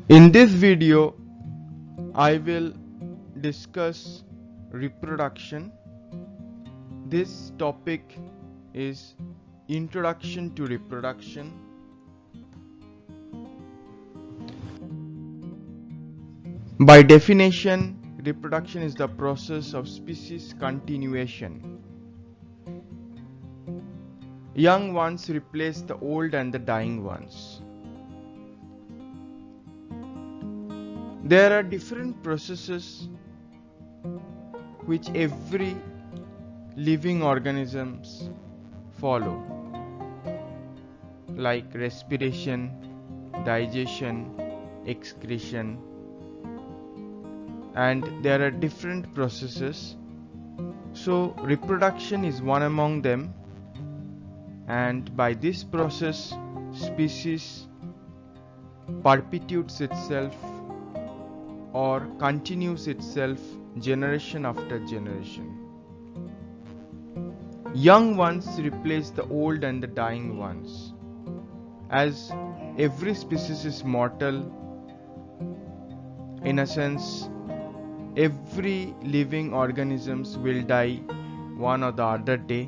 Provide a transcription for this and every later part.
In this video, I will discuss reproduction. This topic is Introduction to Reproduction. By definition, reproduction is the process of species continuation. Young ones replace the old and the dying ones. There are different processes which every living organisms follow, like respiration, digestion, excretion, and there are different processes. So reproduction is one among them, and by this process species perpetuates itself or continues itself generation after generation. Young ones replace the old and the dying ones. As every species is mortal, in a sense, every living organisms will die one or the other day.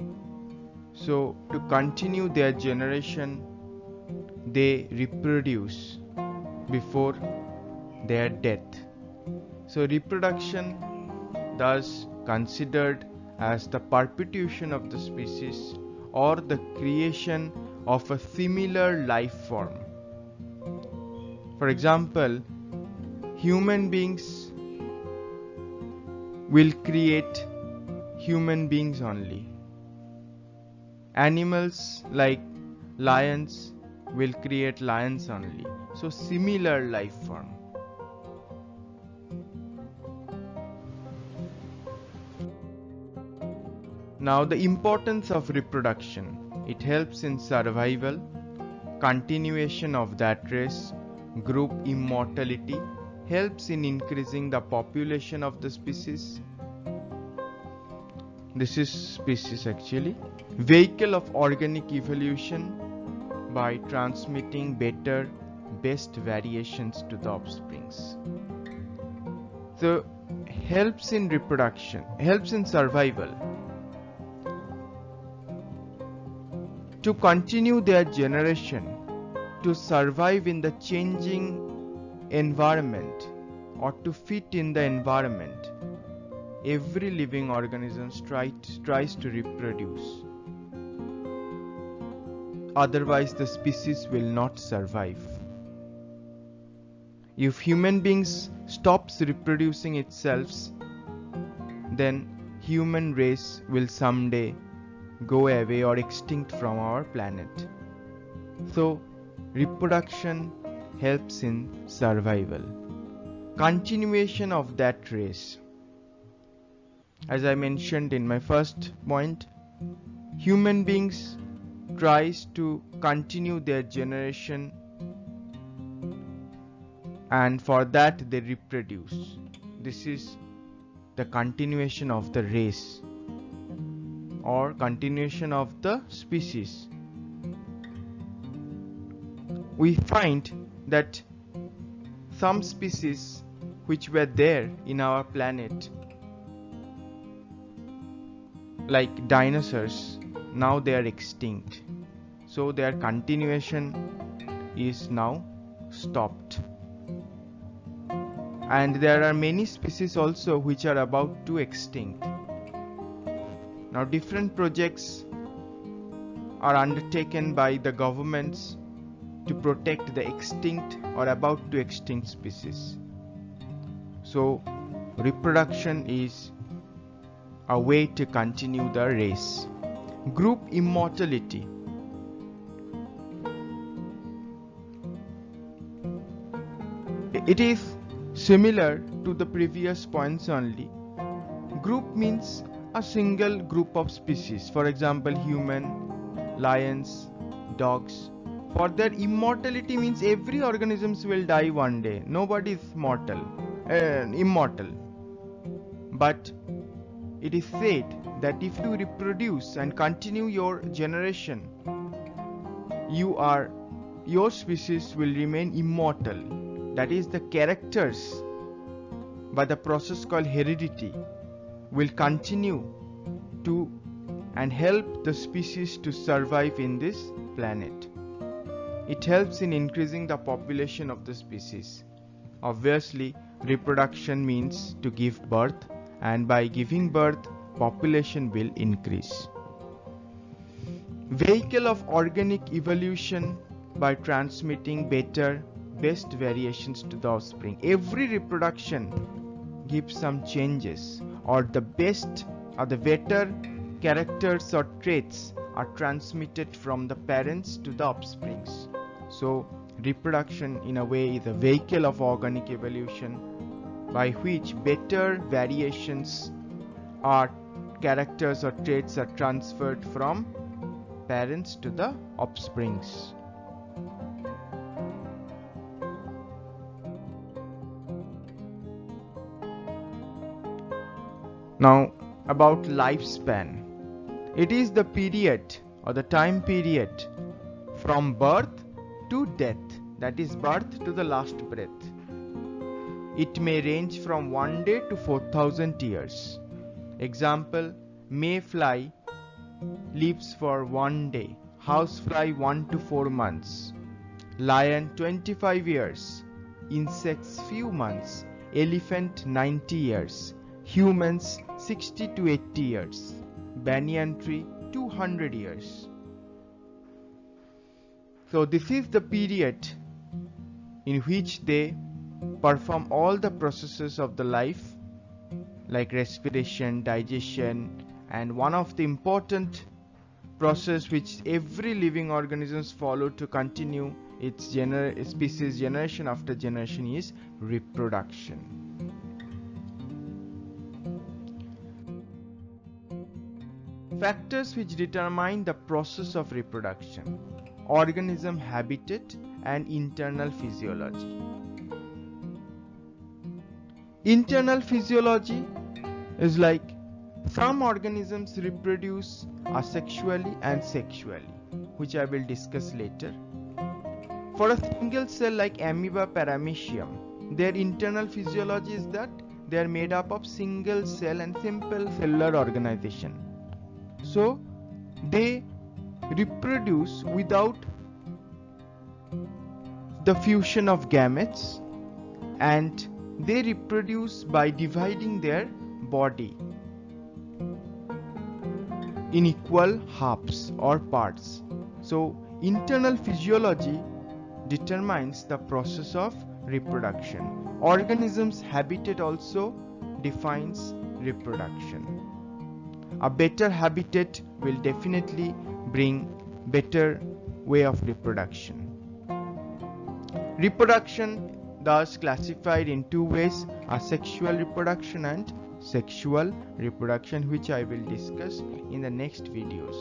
So to continue their generation, they reproduce before their death. So reproduction thus considered as the perpetuation of the species or the creation of a similar life form. For example, human beings will create human beings only. Animals like lions will create lions only. So similar life form. Now the importance of reproduction. It helps in survival, continuation of that race, group immortality, helps in increasing the population of the species. This is species actually. Vehicle of organic evolution by transmitting best variations to the offsprings. So helps in reproduction, helps in survival. To continue their generation, to survive in the changing environment or to fit in the environment, every living organism tries to reproduce. Otherwise the species will not survive. If human beings stops reproducing itself, then human race will someday go away or extinct from our planet. So reproduction helps in survival, continuation of that race. As I mentioned in my first point, human beings tries to continue their generation, and for that they reproduce. This is the continuation of the race or continuation of the species. We find that some species which were there in our planet, like dinosaurs, now they are extinct. So their continuation is now stopped. And there are many species also which are about to extinct. Now different projects are undertaken by the governments to protect the extinct or about to extinct species. So reproduction is a way to continue the race. Group immortality. It is similar to the previous points only. Group means a single group of species, for example human, lions, dogs. For their immortality means every organisms will die one day. Nobody is immortal. But it is said that if you reproduce and continue your generation, you your species will remain immortal. That is, the characters by the process called heredity will continue to and help the species to survive in this planet. It helps in increasing the population of the species. Obviously, reproduction means to give birth, and by giving birth, population will increase. Vehicle of organic evolution by transmitting best variations to the offspring. Every reproduction gives some changes, or the best or the better characters or traits are transmitted from the parents to the offsprings. So reproduction in a way is a vehicle of organic evolution by which better variations or characters or traits are transferred from parents to the offsprings. Now about lifespan. It is the period or the time period from birth to death, that is birth to the last breath. It may range from 1 day to 4,000 years. Example, mayfly lives for 1 day, housefly 1 to 4 months, lion 25 years, insects few months, elephant 90 years, humans 60 to 80 years, banyan tree 200 years. So this is the period in which they perform all the processes of the life like respiration, digestion, and one of the important process which every living organisms follow to continue its species generation after generation is reproduction. Factors which determine the process of reproduction: organism habitat and internal physiology. Internal physiology is like some organisms reproduce asexually and sexually, which I will discuss later. For a single cell like amoeba paramecium, their internal physiology is that they are made up of single cell and simple cellular organization. So they reproduce without the fusion of gametes, and they reproduce by dividing their body in equal halves or parts. So internal physiology determines the process of reproduction. Organism's habitat also defines reproduction. A better habitat will definitely bring better way of reproduction. Reproduction thus classified in two ways: asexual reproduction and sexual reproduction, which I will discuss in the next videos.